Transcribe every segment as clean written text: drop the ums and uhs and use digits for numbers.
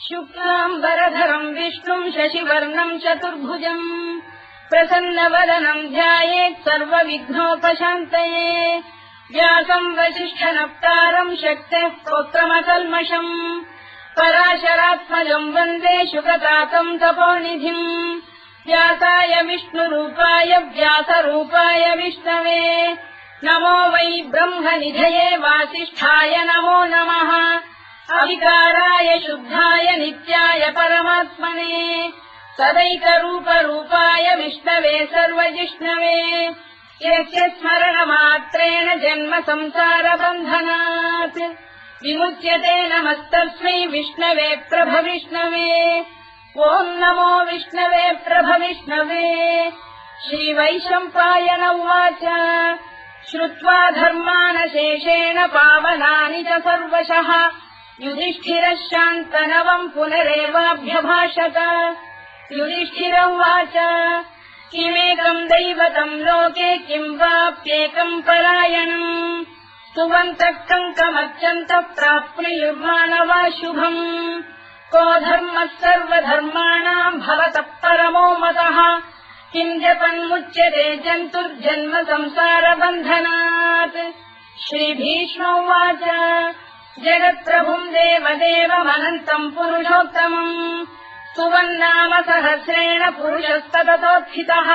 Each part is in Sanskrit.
शुक्लाम्बरधरम् विष्णुम् शशिवर्णम् चतुर्भुजम् प्रसन्नवदनम् ध्यायेत् सर्वविघ्नोपशान्तये व्यासम् वसिष्ठनप्तारम् शक्तेः स्तोत्रमकल्मषम् पराशरात्मजम् वन्दे शुकतातम् तपोनिधिम् व्यासाय विष्णुरूपाय व्यासरूपाय विष्णवे नमो वै ब्रह्मनिधये वासिष्ठाय नमो नमः अविकाराय शुद्धाय नित्याय परमात्मने सदैकरूपरूपाय विष्णवे सर्वजिष्णवे यस्य स्मरणमात्रेण जन्म संसारबन्धनात् विमुच्यते नमस्तस्मै विष्णवे प्रभविष्णवे ॐ नमो विष्णवे प्रभविष्णवे श्रीवैशम्पायन उवाच श्रुत्वा धर्मानशेषेण पावनानि च सर्वशः युधिष्ठिरः शान्तनवम् पुनरेवाभ्यभाषत युधिष्ठिर उवाच किमेकम् दैवतम् लोके किम् वाप्येकम् परायणम् स्तुवन्तः कङ्कमर्चन्तः प्राप्नुयुर्मानवा शुभम् को धर्मः सर्वधर्माणाम् भवतः परमो मतः किम् जपन्मुच्यते जन्तुर्जन्म संसारबन्धनात् श्रीभीष्म उवाच जगत्प्रभुम् देवदेवमनन्तम् पुरुषोत्तमम् स्तुवन्नाम सहस्रेण पुरुषस्तततोत्थितः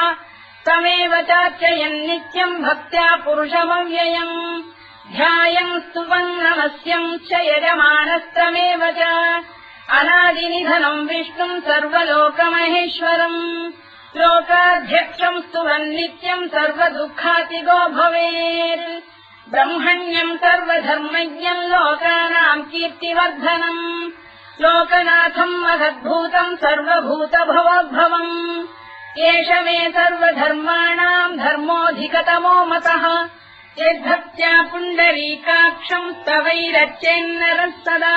तमेव चार्चयन् नित्यम् भक्त्या पुरुषमव्ययम् ध्यायम् स्तुवन् नमस्यम् च यजमानस्तमेव च अनादिनिधनम् विष्णुम् सर्वलोकमहेश्वरम् लोकाध्यक्षम् स्तुवन् नित्यम् सर्वदुःखातिगो भवेत् ब्रह्मण्यम् सर्वधर्मज्ञम् लोकानाम् कीर्तिवर्धनम् लोकनाथम् महद्भूतम् सर्वभूतभवोद्भवम् एष मे सर्वधर्माणाम् धर्मोऽधिकतमो मतः यद्भक्त्या पुण्डरीकाक्षम् स्तवैरच्चेन्नरः सदा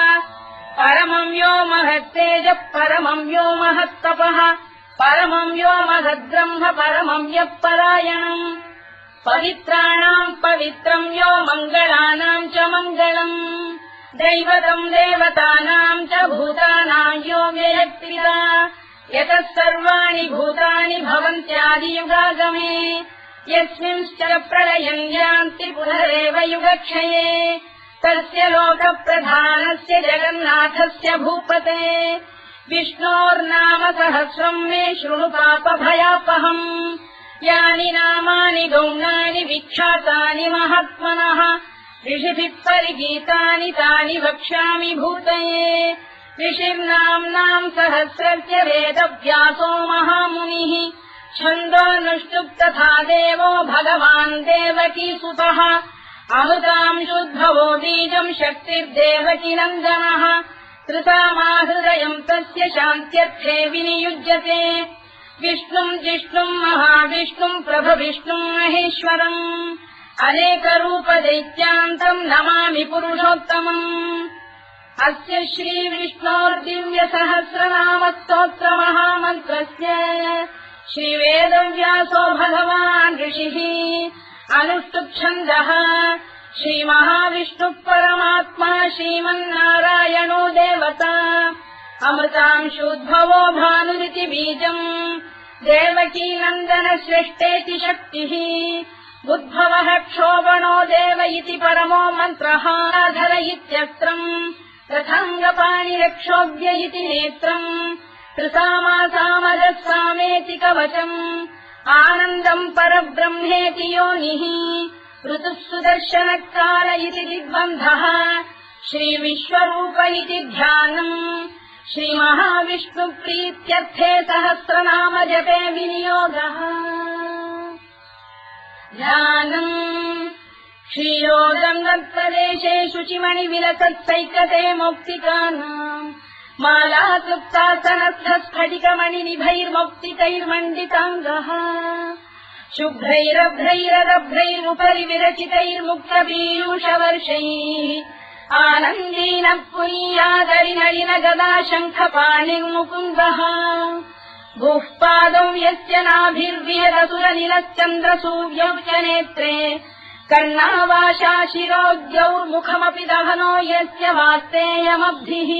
परमम् यो महत्तेजः परमम् यो महत्तपः परमम् यो महद्ब्रह्म परमम् यः परायणम् पवित्राणाम् पवित्रम् यो मङ्गलानाम् च मङ्गलम् दैवतम् देवतानाम् च भूतानाम् यो व्ययक्तिदा यतः सर्वाणि भूतानि भवन्त्यादियुगागमे यस्मिंश्च प्रलयम् यान्ति पुनरेव युगक्षये तस्य लोकप्रधानस्य जगन्नाथस्य भूपते विष्णोर्नाम सहस्रम् मे शृणु पापभयापहम् यानि नामानि गौणानि विख्यातानि महात्मनः ऋषिभिः परिगीतानि तानि वक्ष्यामि भूतये ऋषिर्नाम्नाम् सहस्रस्य वेदव्यासो महामुनिः छन्दोऽनुष्टुप् तथा देवो भगवान् देवकीसुतः अमृतांशुद्भवो बीजम् शक्तिर्देवकी नन्दनः त्रिसामाहृदयम् तस्य शान्त्यर्थे विनियुज्यते विष्णुम् जिष्णुम् महाविष्णुम् प्रभविष्णुम् महेश्वरम् अनेकरूपदैत्यान्तम् नमामि पुरुषोत्तमम् अस्य श्रीविष्णोर्दिव्यसहस्रनामस्तोत्रमहामन्त्रस्य श्रीवेदव्यासो भगवान् ऋषिः अनुष्टुप्छन्दः श्रीमहाविष्णुः परमात्मा श्रीमन्नारायणो देवता अमृतांशोद्भवो भानुरिति बीजम् देवकी नन्दन श्रेष्ठेति शक्तिः उद्भवः क्षोभणो देव इति परमो मन्त्रः धर इत्यस्त्रम् रथाङ्गपाणिरक्षोभ्य इति नेत्रम् त्रिसामासामजः सामेति कवचम् आनन्दम् परब्रह्मेति योनिः ऋतुः सुदर्शनकाल इति दिग्बन्धः श्रीविश्वरूप इति ध्यानम् श्रीमहाविष्णुप्रीत्यर्थे सहस्रनाम जपे विनियोगः ध्यानम् क्षीरोदङ्गप्रदेशे शुचिमणिविलसत्सैकते मौक्तिकानाम् मालाक्लुप्तासनस्थस्फटिकमणिनिभैर्मौक्तिकैर्मण्डिताङ्गः शुभ्रैरभ्रैरदभ्रैरुपरि विरचितैर्मुक्तपीयूषवर्षैः आनन्दीनः पुनीयादरिनलिन गदा शङ्खपाणिर्मुकुन्दः भूः पादौ यस्य नाभिर्विहरसुरनिलश्चन्द्रसूर्यौ च नेत्रे कर्णावाशा शिरोद्यौर्मुखमपि दहनो यस्य वास्तेयमब्धिः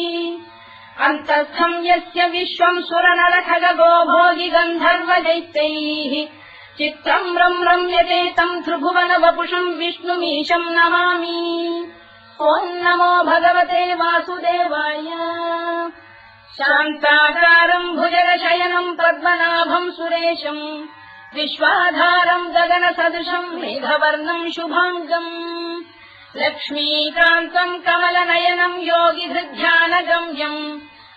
अन्तस्थम् यस्य विश्वम् सुरनरखगो भोगि गन्धर्वदैत्यैः चित्रम् रम्यते तम् त्रिभुवन वपुषम् विष्णुमीशम् नमामि। ॐ नमो भगवते वासुदेवाय। शान्ताकारम् भुजगशयनम् पद्मनाभम् सुरेशम् विश्वाधारम् गगनसदृशम् मेघवर्णम् शुभाङ्गम् लक्ष्मीकान्तम् कमलनयनम् योगिहृध्यानगम्यम्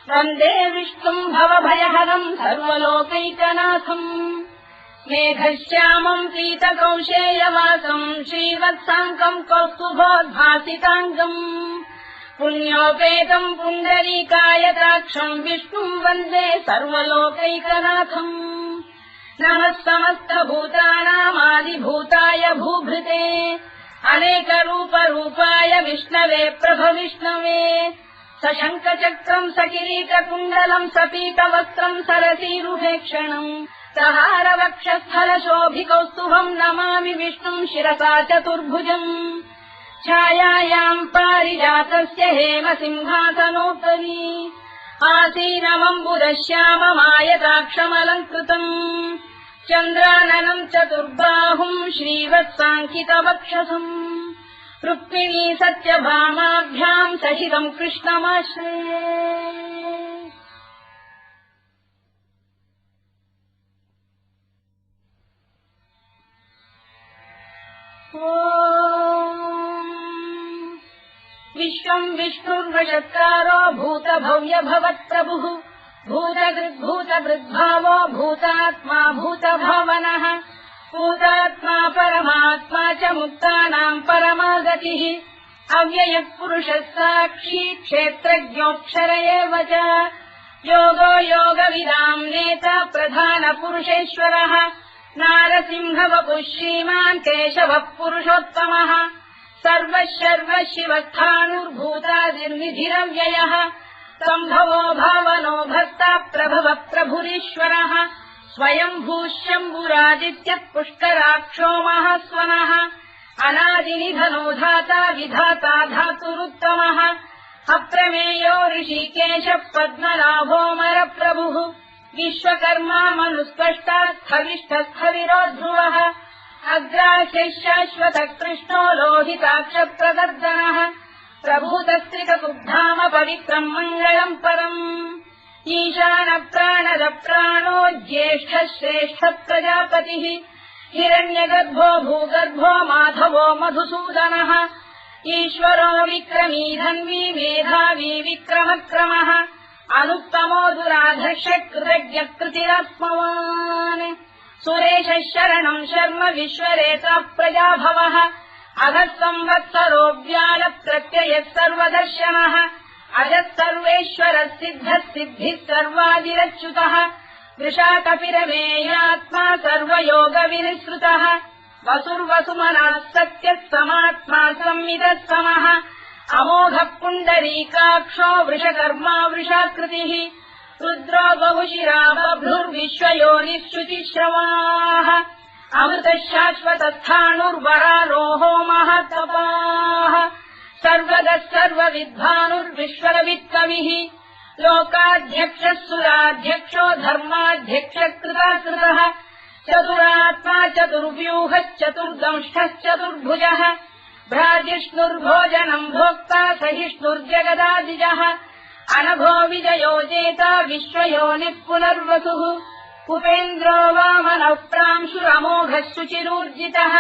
वन्दे विष्णुम् भवभयहरम् सर्वलोकैकनाथम् मेघश्यामम् पीतकौशेयवासम् श्रीवत्साङ्कम् कौस्तुभोद्भासिताङ्गम् पुण्योपेतम् पुण्डरीकायताक्षम् विष्णुम् वन्दे सर्वलोकैकनाथम् नमः समस्तभूतानामादिभूताय भूभृते अनेकरूपरूपाय विष्णवे प्रभविष्णवे सशङ्खचक्रम् सकिरीटकुण्डलम् सपीतवस्त्रम् सरसीरुभेक्षणम् सहारवक्षस्थलशोभिकौस्तुभम् नमामि विष्णुम् शिरसा चतुर्भुजम् छायायाम् पारिजातस्य हेमसिंहासनोपरि आसीनमम्बुदश्याममायताक्षमलङ्कृतम् चन्द्राननम् चतुर्बाहुम् श्रीवत्साङ्कितवक्षसम् रुक्मिणी सत्यभामाभ्याम् सहितम् कृष्णमाश्रये। विश्वम् विष्णुर्वशत्कारो भूतभव्य भवत्प्रभुः भूतकृद्भूतभृद्भावो भूतात्मा भूतभावनः भूतात्मा परमात्मा च मुक्तानाम् परमागतिः अव्ययः पुरुषः साक्षी क्षेत्रज्ञोऽक्षर एव च योगो योगविदाम् नेता प्रधानपुरुषेश्वरः नारसिंहवपुः श्रीमान् केशवः पुरुषोत्तमः सर्वः शर्वः शिवस्थाणुर्भूतादिर्निधिरव्ययः सम्भवो भावनो भर्ता प्रभवः प्रभुरीश्वरः स्वयम्भूः शम्भुरादित्यः पुष्कराक्षो महास्वनः अनादिनिधनो धाता विधाता धातुरुत्तमः अप्रमेयो ऋषिकेशः पद्मनाभोऽमरप्रभुः विश्वकर्मा मनुस्पष्टा स्थविष्ठस्थविरो ध्रुवः अग्राह्यः शाश्वतः कृष्णो लोहिताक्षप्रदर्दनः प्रभूतस्त्रिककुब्धाम पवित्रम् मङ्गलम् परम् ईशानप्राणदप्राणो ज्येष्ठः श्रेष्ठः प्रजापतिः हिरण्यगर्भो भूगर्भो माधवो मधुसूदनः ईश्वरो विक्रमी धन्वी मेधावी विक्रमक्रमः अनुत्तमो दुराधर्षः कृतज्ञः कृतिरात्मवान् सुरेशः शरणम् शर्म विश्वरेता प्रजाभवः अधः संवत्सरो व्यालप्रत्ययः सर्वदर्शनः अजः सर्वेश्वरः सिद्धः सिद्धिः सर्वादिरच्युतः वृषाकपिरमेयात्मा सर्वयोगविनिसृतः वसुर्वसुमनः सत्यः समात्मा संविदः समः अमोघः पुण्डरीकाक्षो वृषकर्मा वृषाकृतिः रुद्रो बहुशिरा बभ्रुर्विश्वयोनिः शुचिश्रवाः अमृतः शाश्वतस्थाणुर्वरारोहो महातपाः सर्वगः सर्वविद्वानुर्विश्वरवित्कविः लोकाध्यक्षः सुराध्यक्षो धर्माध्यक्षः कृताकृतः चतुरात्मा चतुर्व्यूहश्चतुर्दंष्टश्चतुर्भुजः भ्राजिष्णुर्भोजनम् भोक्ता सहिष्णुर्जगदादिजः अनभो विजयो जेता विश्वयोनिः पुनर्वसुः उपेन्द्रो वामनः प्रांशुरमोघः शुचिरूर्जितः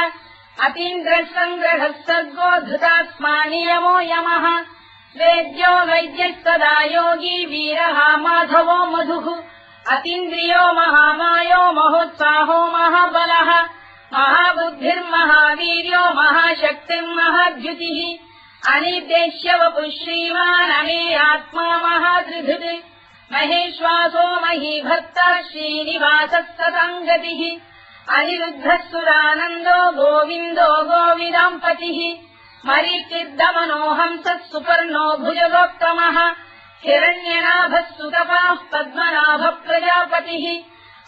अतीन्द्रः सङ्ग्रहः सर्गो धृतात्मा नियमो यमः वेद्यो वैद्यः सदा योगी वीरः माधवो मधुः अतीन्द्रियो महामायो महोत्साहो महाबलः महाबुद्धिर्महावीर्यो महाशक्तिर्महाद्युतिः अनिर्देश्य वपुः श्रीमान् अमेयात्मा महात्रिधृत् महेश्वासो महीभर्ता श्रीनिवासः सताङ्गतिः अनिरुद्धः सुरानन्दो गोविन्दो गोविदाम्पतिः मरीचिर्दमनो हंसः सुपर्णो भुजगोत्तमः हिरण्यनाभः सुतपाः पद्मनाभः प्रजापतिः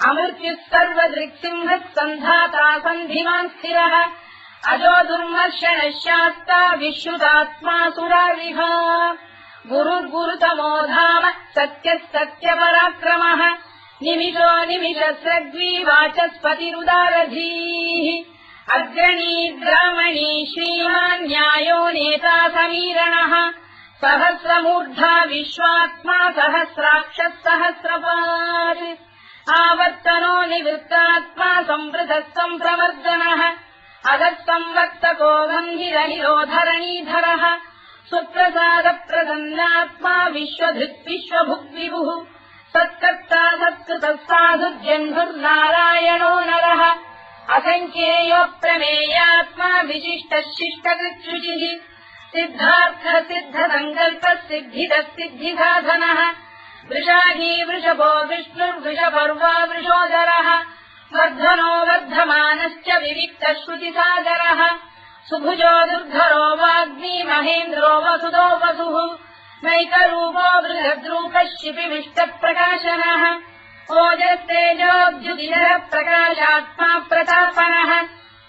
अमृत्युः सर्वदृक्सिंहः सन्धाता सन्धिमान् स्थिरः अजो दुर्मर्षणः शास्ता विश्रुतात्मा सुरारिः गुरुर्गुरुतमो धाम सत्यः सत्यपराक्रमः निमिषो निमिषस्रग्वी वाचस्पतिरुदारधीः अग्रणी ग्रामणी श्रीमान् न्यायो नेता समीरणः सहस्रमूर्धा विश्वात्मा सहस्राक्षः सहस्रपात् आवर्तनो निवृत्तात्मा संवृतः सम्प्रवर्धनः अधः संवर्तको गम्भीरनिरोधरणीधरः सुप्रसादप्रसन्नात्मा विश्वधृत् विश्वभुग्विभुः सत्कर्ता सत्कृतः साधुर्जन्धुर्नारायणो नरः असङ्ख्येयो प्रमेयात्मा विशिष्टः शिष्टकृच्छुचिः सिद्धार्थः सिद्धसङ्कल्पः सिद्धिदः सिद्धिसाधनः वृषाही वृषभो विष्णुर्वृषपर्वा वृषोदरः वर्धनो वर्धमानश्च विविक्तः श्रुतिसागरः सुभुजो दुर्धरो वाग्मी महेन्द्रो वसुदो वसुः नैकरूपो बृहद्रूपः शिपिविष्टप्रकाशनः ओजस्तेजोद्युतिधरः प्रकाशात्मा प्रतापनः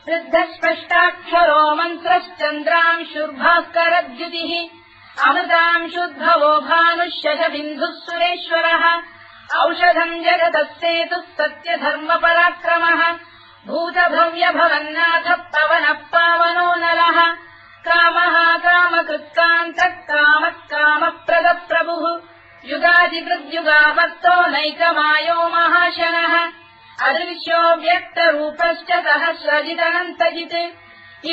वृद्धः स्पष्टाक्षरो मन्त्रश्चन्द्रांशुर्भास्करद्युतिः अमृतांशुद्भवो भानुः शशबिन्दुः सुरेश्वरः औषधम् जगतः सेतुः सत्यधर्मपराक्रमः भूतभव्यभवन्नाथः पवनः पावनो नरः कामः कामकृत्कान्तः कामः कामप्रदप्रभुः युगादिकृद्युगावर्तो नैकमायो महाशनः अदृश्यो व्यक्तरूपश्च सहस्रजिदनन्तजित्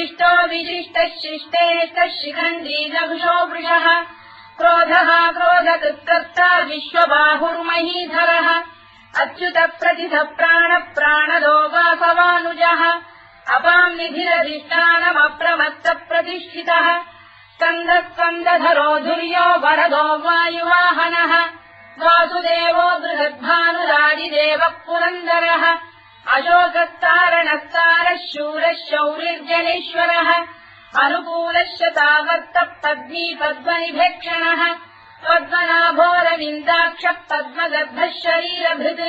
इष्टो विशिष्टः शिष्टेष्टः शिखण्डी नभुषो वृषः क्रोधः क्रोधकृत्कर्ता विश्वबाहुर्महीधरः अच्युतप्रतिथः प्राणदो वासवानुजः अपाम् निधिरधिष्ठानमप्रमत्तप्रतिष्ठितः स्कन्दः स्कन्दधरो धुर्यो वरदो वायुवाहनः वासुदेवो बृहद्भानुरादिदेवः पुरन्दरः अशोकस्तारणस्तारः शूरः शौरिर्जनेश्वरः अनुकूलः शतावर्तः पद्मी पद्मनिभेक्षणः पद्मनाभोरविन्दाक्षः पद्मगर्भः शरीरभृत्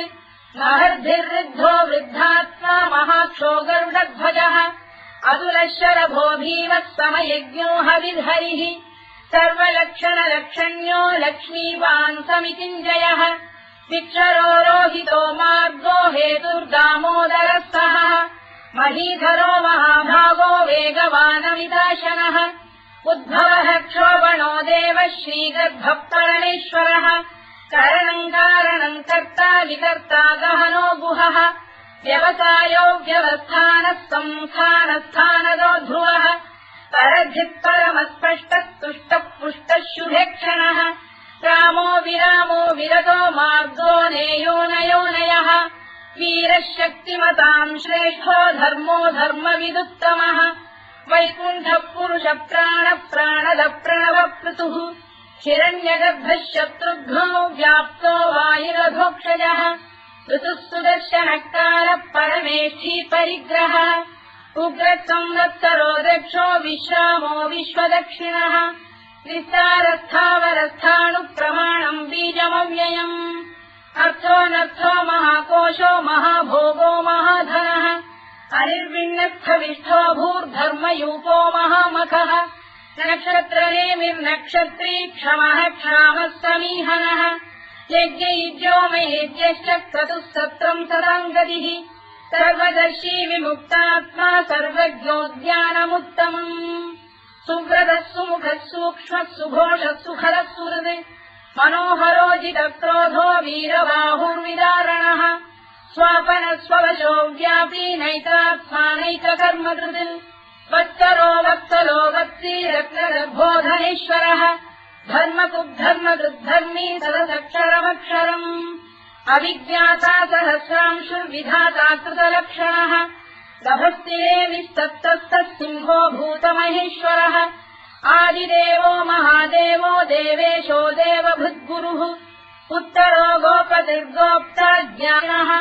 महर्भिर्वृद्धो वृद्धात्मा महाक्षो गरुडध्वजः अतुलः शरभो भीमः समयज्ञो हविर्हरिः सर्वलक्षणलक्षण्यो लक्ष्मीवान् समितिञ्जयः विक्षरो रोहितो मार्गो हेतुर्दामोदरः सः महीधरो महाभागो वेगवानमिदाशनः उद्भवः क्षोभणो देवः श्रीगर्भः परमेश्वरः करणम् कारणम् कर्ता विकर्ता गहनो गुहः व्यवसायो व्यवस्थानः संस्थानस्थानदो ध्रुवः परधिक्परमस्पष्टः तुष्टः पुष्टः शुभेक्षणः रामो विरामो विरतो मार्गो नेयोनयोनयः वीरः शक्तिमताम् श्रेष्ठो धर्मो धर्मविदुत्तमः वैकुण्ठः पुरुषः प्राणः प्रणवप्लुतुः हिरण्यगर्भः शत्रुघ्नो व्याप्तो वायुरधोक्षजः ऋतुः सुदर्शनकालः परमेष्ठी परिग्रहः उग्रः संवत्सरो दक्षो विश्रामो विश्वदक्षिणः विस्तारस्थावरस्थाणुप्रमाणम् बीजमव्ययम् अर्थोऽनर्थो महाकोशो महाभोगो महाधनः अनिर्विण्णस्थविष्ठो भूर्धर्मयूपो महामखः नक्षत्रनेमिर्नक्षत्री क्षमः क्षामः समीहनः यज्ञयुज्यो महेज्यश्च क्रतुः सत्रम् सदाम् गतिः सर्वदर्शी विमुक्तात्मा सर्वज्ञो ज्ञानमुत्तमम् सुव्रतः सुमुखः सूक्ष्मः सुघोषः सुखरः सुहृत् मनोहरोजितक्रोधो वीरबाहुर्विदारणः स्वापनः स्ववशो व्यापी नैतात्मानैककर्मकृत् वत्सरो वत्सलो वत्सी रत्नगर्भोधनेश्वरः धर्मकुद्धर्मकृद्धर्मी सदसक्षरमक्षरम् अविज्ञाता सहस्रांशुर्विधाता कृतलक्षणः गभस्तिरेविस्तत्तः सिंहो भूतमहेश्वरः आदिदेवो महादेवो देवेशो देवभृद्गुरुः उत्तरो गोपतिर्गोप्ता ज्ञानः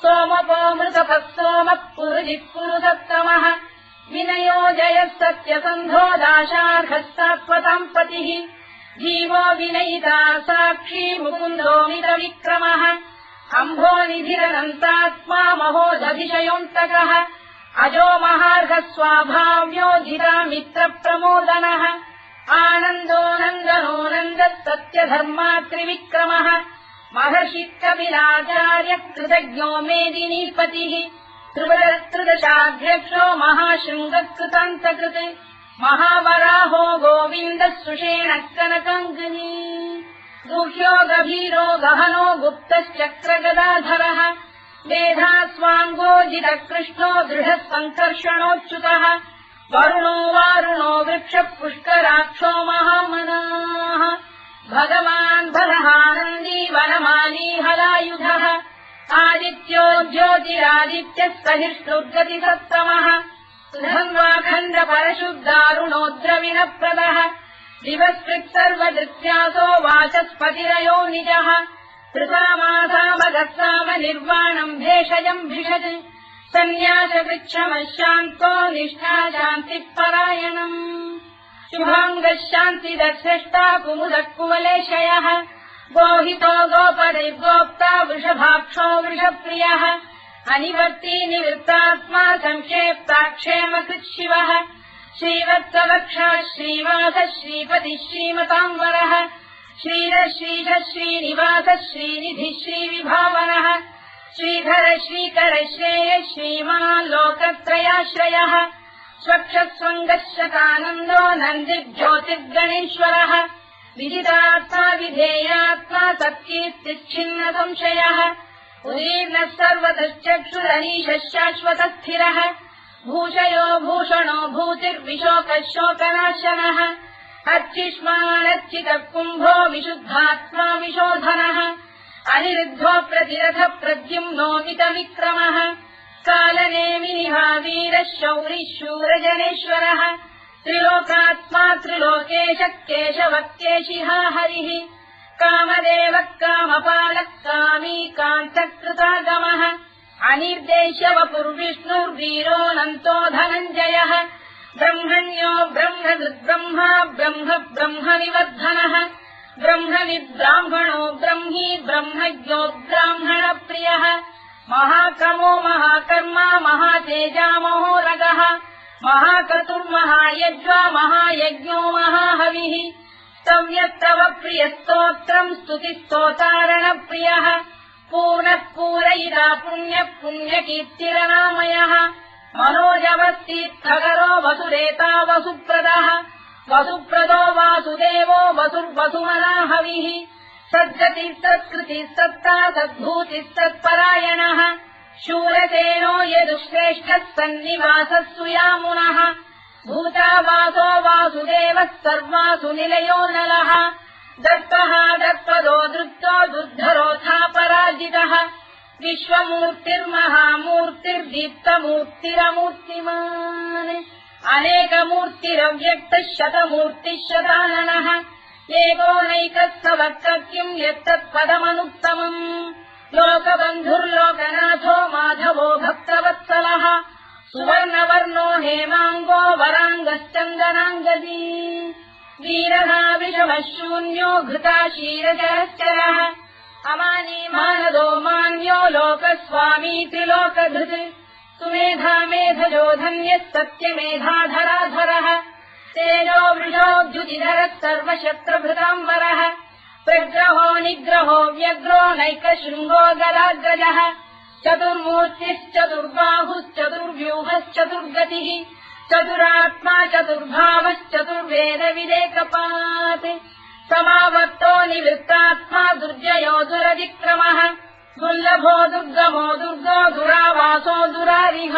सोमपो मृतपः सोमः पुरुजिः पुरुषोत्तमः विनयो जयः सत्यसन्धो दाशार्हः सात्वताम् पतिः जीवो विनयिता साक्षी मुकुन्दो मितविक्रमः अम्भोनिधिरनन्तात्मा महोदधिशयोऽन्तकः अजो महार्घ स्वाभाव्यो जिता मित्र प्रमोदनः आनन्दो नन्दनो नन्दः सत्यधर्मा त्रिविक्रमः महर्षि कपिलाचार्य कृतज्ञो मेदिनीपतिः त्रिदशाध्यक्षो महाशृङ्गकृतान्तकृत् महावराहो गोविन्दः सुषेणः कनकाङ्गनी गुह्यो गभीरो गहनो गुप्तश्चक्रगदाधरः मेधास्वाङ्गोजितः कृष्णो दृढः सङ्कर्षणोच्युतः वरुणो वारुणो वृक्षः पुष्कराक्षो महामनाः भगवान् बलहानन्दी वनमाली हलायुधः आदित्यो ज्योतिरादित्यः सहिष्णुर्गतिसत्तमः सुधन्वाखण्ड परशुद्धारुणो द्रविणप्रदः दिवस्कृत् सर्वदृत्यासो वाचस्पतिरयो निजः कृतामासामगत्साम निर्वाणम् भेषजम् भिषज सन्न्यासवृक्षमशान्तो निष्ठा शान्तिपरायणम् शुभाङ्गः शान्तिदश्रेष्टा कुमुदः कुवलेशयः गोहितो गोपदैर्गोप्ता वृषभाक्षो वृषप्रियः अनिवर्ती निवृत्तात्मा संक्षेप्ताक्षेमकृत् शिवः श्रीवत्सवक्षः श्रीवासः श्रीपतिः श्रीमताम्बरः श्रीधः श्रीधः श्रीनिवासः श्रीनिधिः श्रीविभावनः श्रीधर श्रीकर श्रेयः श्रीमान् लोकत्रयाश्रयः स्वक्षस्वङ्गः शतानन्दो नन्दिर्ज्योतिर्गणेश्वरः विदितात्मा विधेयात्मा सत्कीर्तिच्छिन्न संशयः उदीर्णः सर्वतश्चक्षुरनीशः शाश्वतः स्थिरः भूषयो भूषणो भूतिर्विशोकः शोकनाशनः अर्चिष्मानर्चितः कुम्भो विशुद्धात्मा विशोधनः अनिरुद्धो प्रतिरथ प्रद्युम्नोमितविक्रमः कालनेमिनिहावीरः शौरिः शूरजनेश्वरः त्रिलोकात्मा त्रिलोकेशः केशवः केशिहा हरिः कामदेवः कामपालः कामी कान्तकृतागमः अनिर्देश्यवपुर्विष्णुर्वीरोऽनन्तो धनञ्जयः ब्रह्मण्यो ब्रह्मकृद्ब्रह्मा ब्रह्म ब्रह्मविवर्धनः ब्रह्मविद्ब्राह्मणो ब्रह्मी ब्रह्मज्ञो ब्राह्मणप्रियः महाक्रमो महाकर्मा महातेजा महोरगः महाक्रतुर्महायज्वा महायज्ञो महाहविः स्तव्यस्तव प्रियस्तोत्रम् स्तुतिस्तोतारणप्रियः पूर्णः पूरयिता पुण्यः पुण्यकीर्तिरनामयः मनोजवस्तीर्थकरो वसुरेता वसुप्रदः वसुप्रदो वासुदेवो वसुर्वसुमनाहविः सद्गतिः सत्कृतिः सत्ता सद्भूतिः सत्परायणः शूरसेनो यदुश्रेष्ठः सन्निवासः सुयामुनः भूतावासो वासुदेवः सर्वासु निलयो नलः दत्तः दत्पदो दृप्तो दुद्धरोऽथा पराजितः विश्वमूर्तिर्महामूर्तिर्दीप्तमूर्तिरमूर्तिमान् अनेकमूर्तिरव्यक्तः शतमूर्तिः शताननः एकोनैकः सवक्तः किम् यत्तत्पदमनुत्तमम् लोकबन्धुर्लोकनाथो माधवो भक्तवत्सलः सुवर्णवर्णो हेमाङ्गो वराङ्गश्चन्दनाङ्गदी वीरः विषमः शून्यो घृता क्षीरजरश्चरः अमानी मानदो मान्यो लोकस्वामी त्रिलोकधृत् सुमेधा मेधजो धन्यः सत्यमेधाधराधरः तेजो वृषोऽद्युतिधरः सर्वशत्रभृताम्बरः प्रग्रहो निग्रहो व्यग्रो नैकशृङ्गो गदाग्रजः चतुर्मूर्तिश्चतुर्बाहुश्चतुर्व्यूहश्चतुर्गतिः चतुरात्मा चतुर्भावश्चतुर्वेदविदेकपात् समावर्तो निवृत्तात्मा दुर्जयो दुरतिक्रमः दुर्लभो दुर्गमो दुर्गो दुरावासो दुरारिः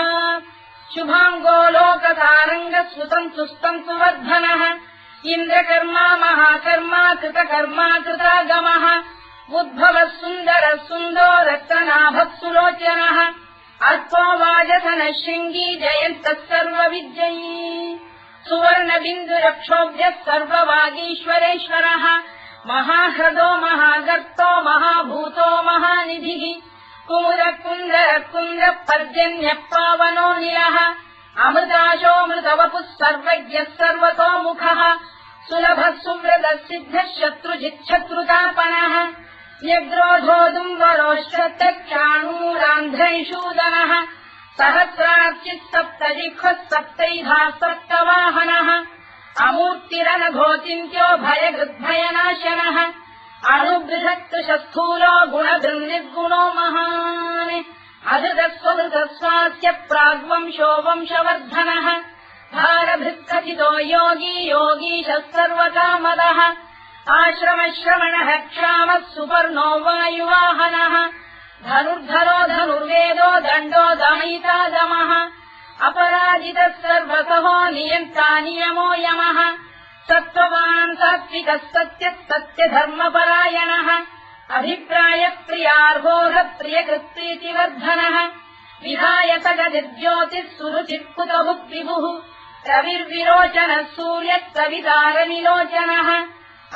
शुभाङ्गो लोकतारङ्गः सुतन्तुस्तन्तु वर्धनः इन्द्रकर्मा महाकर्मा कृतकर्मा कृतागमः उद्भवः सुन्दरः सुन्दो रक्तनाभः सुलोचनः अल्पो वाजसनः शृङ्गी जयन्तः सर्वविद्ययी सुवर्णबिन्दुरक्षोभ्यः सर्ववागीश्वरेश्वरः महाह्रदो महागर्तो महाभूतो महानिधिः कुमुदः कुन्दरः कुन्दः पर्जन्यः पावनो निलः अमृताशोऽमृतवपुः सर्वज्ञः सर्वतोमुखः सुलभः सुव्रतः सिद्धः शत्रुजिच्छत्रुतापनः व्यग्रोधोदुम्बरोश्चक्षाणूरान्ध्रैषूदनः सहस्रार्चिः सप्तजिह्वः सप्तैधा सप्तवाहनः अमूर्तिरनघोचिन्त्यो भयगृद्भयनाशनः अणुबृहत्कृशस्थूलो गुणधृन्निर्गुणो महान् अधृतस्वधृतस्वास्य प्राग्वंशो वंशवर्धनः भारभृत्कथितो योगी योगीशः सर्वकामदः आश्रमश्रवणः क्षामः सुपर्णो वायुवाहनः धनुर्धरो धनुर्वेदो दण्डो दमयिता दमः अपराजितः सर्वसहो नियन्ता नियमो यमः सत्त्ववान् सात्विकः सत्यः सत्यधर्मपरायणः अभिप्रायप्रियार्होः प्रियकृत्प्रीतिवर्धनः विहाय सगदिर्ज्योतिः सुरुचित्कुतभुक् विभुः रविर्विरोचनः सूर्यः सवितारनिलोचनः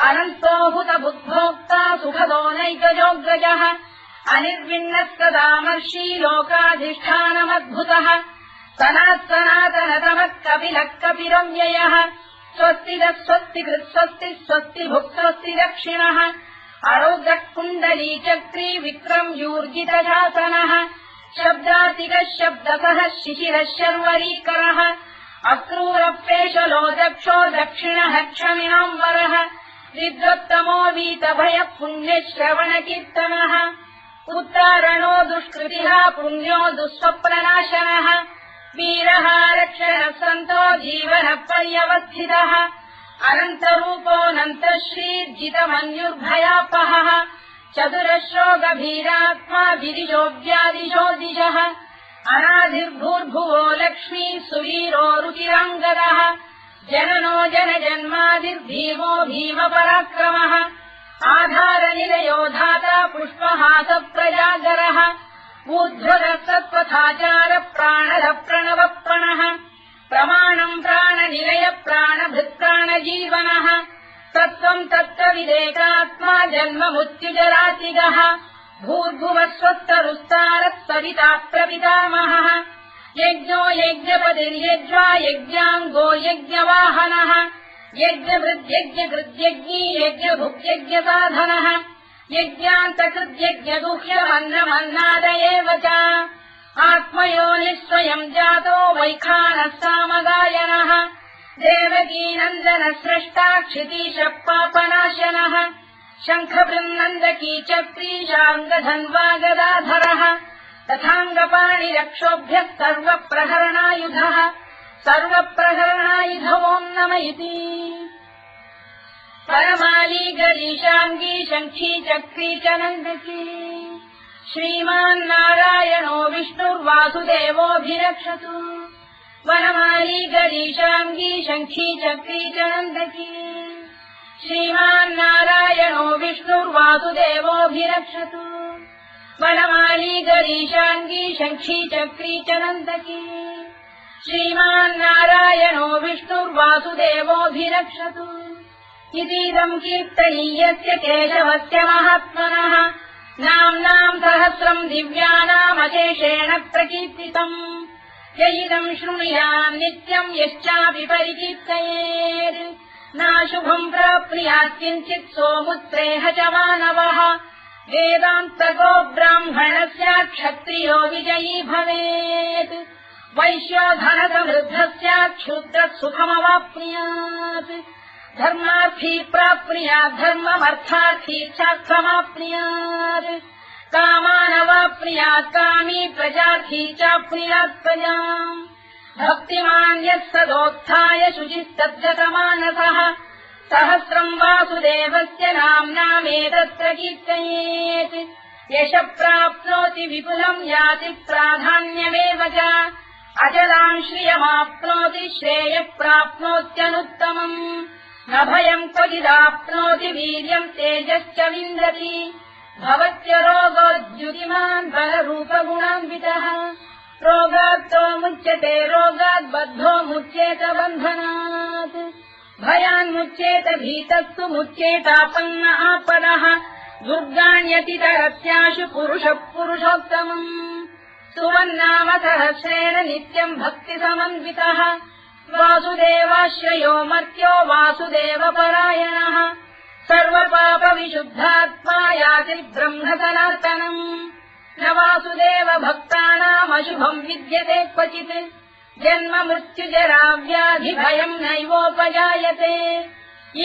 अनन्तो हुतबुद्भोक्ता सुखदो नैकजोऽग्रजः अनिर्विण्णः सदामर्षी लोकाधिष्ठानमद्भुतः सनातनतमः कपिलः कपिरव्ययः स्वस्तिदः स्वस्तिकृत् स्वस्तिः स्वस्तिभुक् स्वस्ति दक्षिणः अरोग्रः कुण्डली चक्री विक्रम्यूर्जितशासनः शब्दातिकः शब्दसः शिशिरः शर्वरीकरः अक्रूरप्रेषलो दक्षो दक्षिणः क्षमिणाम्बरः विद्वत्तमो वीतभयः पुण्यश्रवणकीर्तनः उत्तारणो दुष्कृतिः पुण्यो दुःस्वप्ननाशनः वीरः रक्षणः सन्तो जीवनः पर्यवस्थितः अनन्तरूपोऽनन्तश्रीर्जितमन्युर्भयापहः चतुरश्रो गभीरात्मा विदिशो व्यादिशो दिशः अनाधिर्भूर्भुवो लक्ष्मी सुवीरो रुचिराङ्गदः जननो जनजन्मादिर्भीमो भीमपराक्रमः आधारनिलयो धाता पुष्पहासप्रजागरः ऊर्ध्वरः सत्त्वथाचार प्राणः प्रणवप्रणः प्रमाणम् प्राणनिलय प्राणभृत्प्राणजीवनः तत्त्वम् तत्त्वविदेकात्मा जन्ममृत्युजरातिगः भूर्भुवः स्वस्तरुस्तारः सविता प्रपितामहः यज्ञो यज्ञपतिर्यज्वा यज्ञाङ्गो यज्ञवाहनः यज्ञभृद्यज्ञकृद्यज्ञी यज्ञभुक्यज्ञसाधनः यज्ञान्तकृद्यज्ञगुह्यमन्नमन्नाद एव च आत्मयोनिः स्वयम् जातो वैखानः सामगायनः देवकीनन्दनः स्रष्टा क्षितीशः पापनाशनः शङ्खबृन्नन्दकी चक्रीशाङ्गधन्वा गदाधरः तथाङ्गपाणिरक्षोभ्यः सर्वप्रहरणायुधः सर्वप्रहरणायुधवोम् नम इति परमाली गरीशाङ्गी शङ्खी चक्री च नन्दकी श्रीमान्नारायणो विष्णुर्वासुदेवोऽभिरक्षतु वनमाली गरीशाङ्गी शङ्खी चक्री च नन्दकी श्रीमान्नारायणो विष्णुर्वासुदेवोऽभिरक्षतु वनमाली गरीशाङ्गी शङ्खी चक्री च नन्दकी श्रीमान्नारायणो विष्णुर्वासुदेवोऽभिरक्षतु इतीदम् कीर्तनीयस्य केशवस्य महात्मनः नाम्नाम् सहस्रम् दिव्यानामशेषेण प्रकीर्तितम् य इदम् शृणुयाम् नित्यम् यश्चापि परिकीर्तयेत् नाशुभम् प्राप्नुयात् किञ्चित् सोमुत्रेह च मानवः वेदान्तको ब्राह्मणस्य क्षत्रियो विजयी भवेत् वैश्यो धनसमृद्धः स्यात् क्षुद्रः सुखमवाप्नुयात् धर्मार्थी प्राप्नुयात् धर्ममर्थार्थी चार्थमाप्नुयात् कामानवाप्नुयात् कामी प्रजार्थी चाप्नुयात् प्रजाम् भक्तिमान् यः सदोत्थाय शुचिस्तद्गतमानसः सहस्रम् वासुदेवस्य नाम्नामेतत्र कीर्तयेत् यशः प्राप्नोति विपुलम् याति प्राधान्यमेव च अचलाम् श्रियमाप्नोति श्रेयः प्राप्नोत्यनुत्तमम् न भयम् क्वचिदाप्नोति वीर्यम् तेजश्च विन्दति भवत्य रोगोद्युतिमान् बलरूपगुणान्वितः रोगात्तो मुच्यते रोगात् बद्धो मुच्येत बन्धनात् भयान्मुच्येत भीतस्तु मुच्येतापन्न आपदः दुर्गाण्यतितरत्याशु पुरुषः पुरुषोत्तमम् सुवन्नाम सहस्रेण नित्यम् भक्तिसमन्वितः वासुदेवाश्रयो मर्त्यो वासुदेवपरायणः सर्वपापविशुद्धात्मा याति ब्रह्म सनातनम् न वासुदेव भक्तानामशुभम् विद्यते क्वचित् जन्म मृत्युजरा व्याधि भयम् नैवोपजायते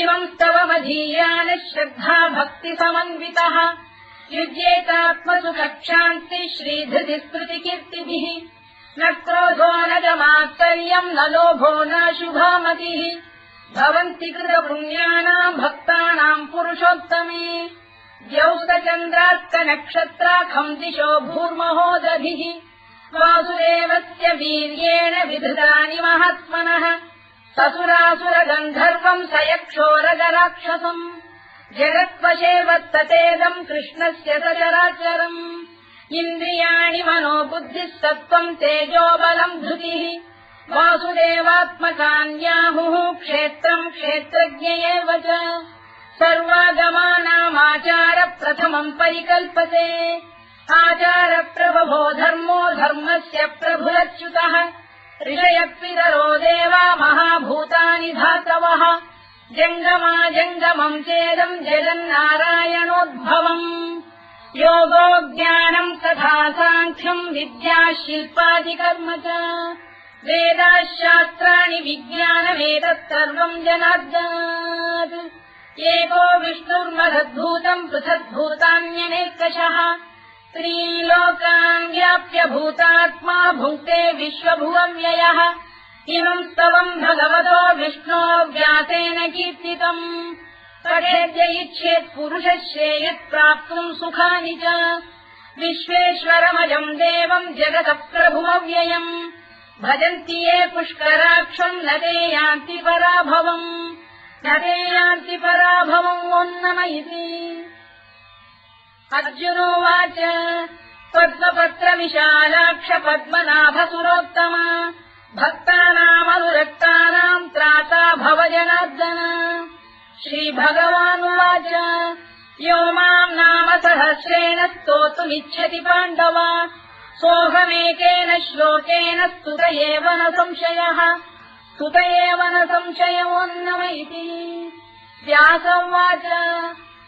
इमम् स्तवमधीयान श्रद्धा भक्ति समन्वितः युज्येतात्मसुखक्षान्ति श्रीधृति स्मृति कीर्तिभिः न क्रोधो न च मात्सर्यम् न लोभो न शुभामतिः भवन्ति कृतपुण्यानाम् भक्तानाम् पुरुषोत्तमे द्यौस्तचन्द्रार्कनक्षत्राखम् दिशो भूर्महोदभिः वासुदेवस्य वीर्येण विधृतानि महात्मनः ससुरासुरगन्धर्वम् स यक्षोरगराक्षसम् जगत्वशेवत्ततेदम् कृष्णस्य सचराचरम् इन्द्रियाणि मनो बुद्धिः सत्त्वम् तेजो बलम् धृतिः वासुदेवात्मकान्याहुः क्षेत्रम् क्षेत्रज्ञ एव च सर्वागमानामाचार प्रथमम् परिकल्पते आचार प्रभवो धर्मो धर्मस्य प्रभुरच्युतः ऋषयः देवा महाभूतानि धातवः जङ्गमा जङ्गमम् चेदम् जगन्नारायणोद्भवम् योगो ज्ञानम् तथा साङ्ख्यम् विद्या शिल्पादिकर्म च वेदाः शास्त्राणि विज्ञानमेतत् सर्वम् जनार्दनात् एको विष्णुर्महद्भूतम् पृथग्भूतान्यनेकशः त्रीन् लोकान् व्याप्य भूतात्मा भुङ्क्ते विश्वभुवव्ययः इमम् स्तवम् भगवतो विष्णो व्यासेन कीर्तितम् पठेद्य इच्छेत् पुरुषः श्रेयत् प्राप्तुम् सुखानि च विश्वेश्वरमजम् देवम् जगतः प्रभुमव्ययम् भजन्ति ये पुष्कराक्षम् न ते यान्ति पराभवम् न ते यान्ति पराभवम् ओन्नमयिति अर्जुनोवाच पद्मपत्रविशालाक्ष पद्मनाभसुरोत्तमा भक्तानामनुरक्तानाम् त्राता भव जनार्दन श्रीभगवानुवाच यो माम् नाम सहस्रेण स्तोतुमिच्छति पाण्डव सोऽहमेकेन श्लोकेन स्तुत एव न संशयः स्तुत एव न संशयोऽन्नम इति व्यासोवाच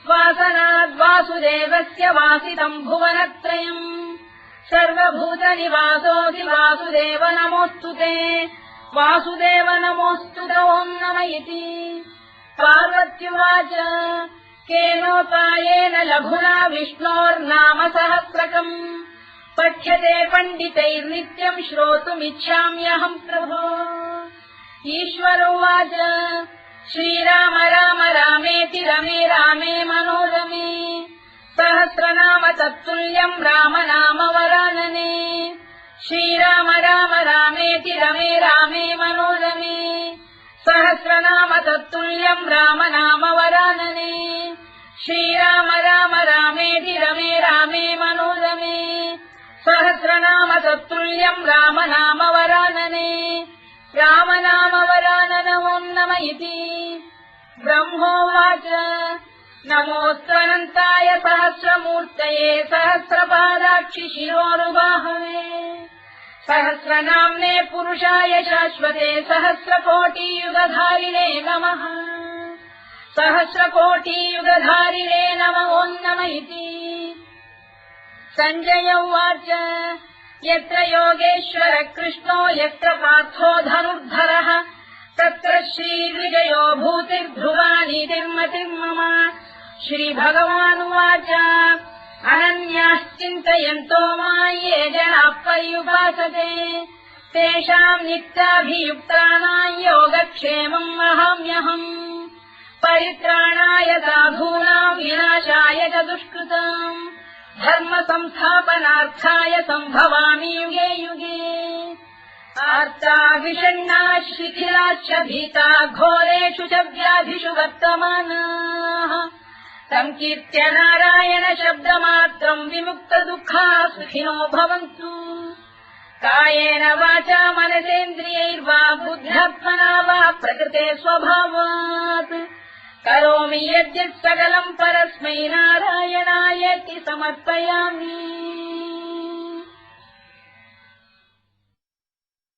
वासनाद्वासुदेवस्य वासितम् भुवनत्रयम् सर्वभूतनिवासोऽसि वासुदेव नमोऽस्तु ते वासुदेव नमोऽस्तु ते ओन्नम इति पार्वत्युवाच केनोपायेन लघुना विष्णोर्नाम सहस्रकम् पठ्यते पण्डितैर्नित्यम् श्रोतुमिच्छाम्यहम् प्रभो ईश्वरोवाच श्रीराम राम रामेति रमे रामे मनोरमे सहस्रनाम तत्तुल्यम् राम नाम वरानने श्रीराम राम रामेति रमे रामे मनोरमे सहस्रनाम तत्तुल्यम् राम नाम वरानने श्रीराम राम रामेति रमे रामे मनोरमे सहस्रनाम तत्तुल्यम् राम नाम वरानने राम नाम वराननमोन्नम इति ब्रह्मोवाच नमोऽस्त्वनन्ताय सहस्रमूर्तये सहस्रपादाक्षि शिरोरुबाहवे सहस्रनाम्ने पुरुषाय शाश्वते सहस्रकोटियुगधारिणे नमः सहस्रकोटियुगधारिणे नमोऽन्नम इति सञ्जय उवाच यत्र योगेश्वर कृष्णो यत्र पार्थो धनुर्धरः तत्र श्रीविजयो भूतिर्ध्रुवानीतिर्मतिर्मम श्रीभगवानुवाच अनन्याश्चिन्तयन्तो मां ये जनाः पर्युपासते तेषाम् नित्याभियुक्तानां योगक्षेमम् वहाम्यहम् परित्राणाय साधूनां विनाशाय च दुष्कृताम् धर्म संस्थापनार्थाय सम्भवामि युगे युगे आर्ता विषण्णा शिथिलाश्च भीता घोरेषु च व्याधिषु वर्तमानाः संकीर्त्य नारायण शब्दमात्रम् विमुक्त दुःखाः सुखिनो भवन्तु कायेन वाचा मनसेन्द्रियैर्वा बुद्ध्यात्मना वा प्रकृते स्वभावात् करोमि यद्यत् सकलम् परस्मै नारायणायेति समर्पयामि।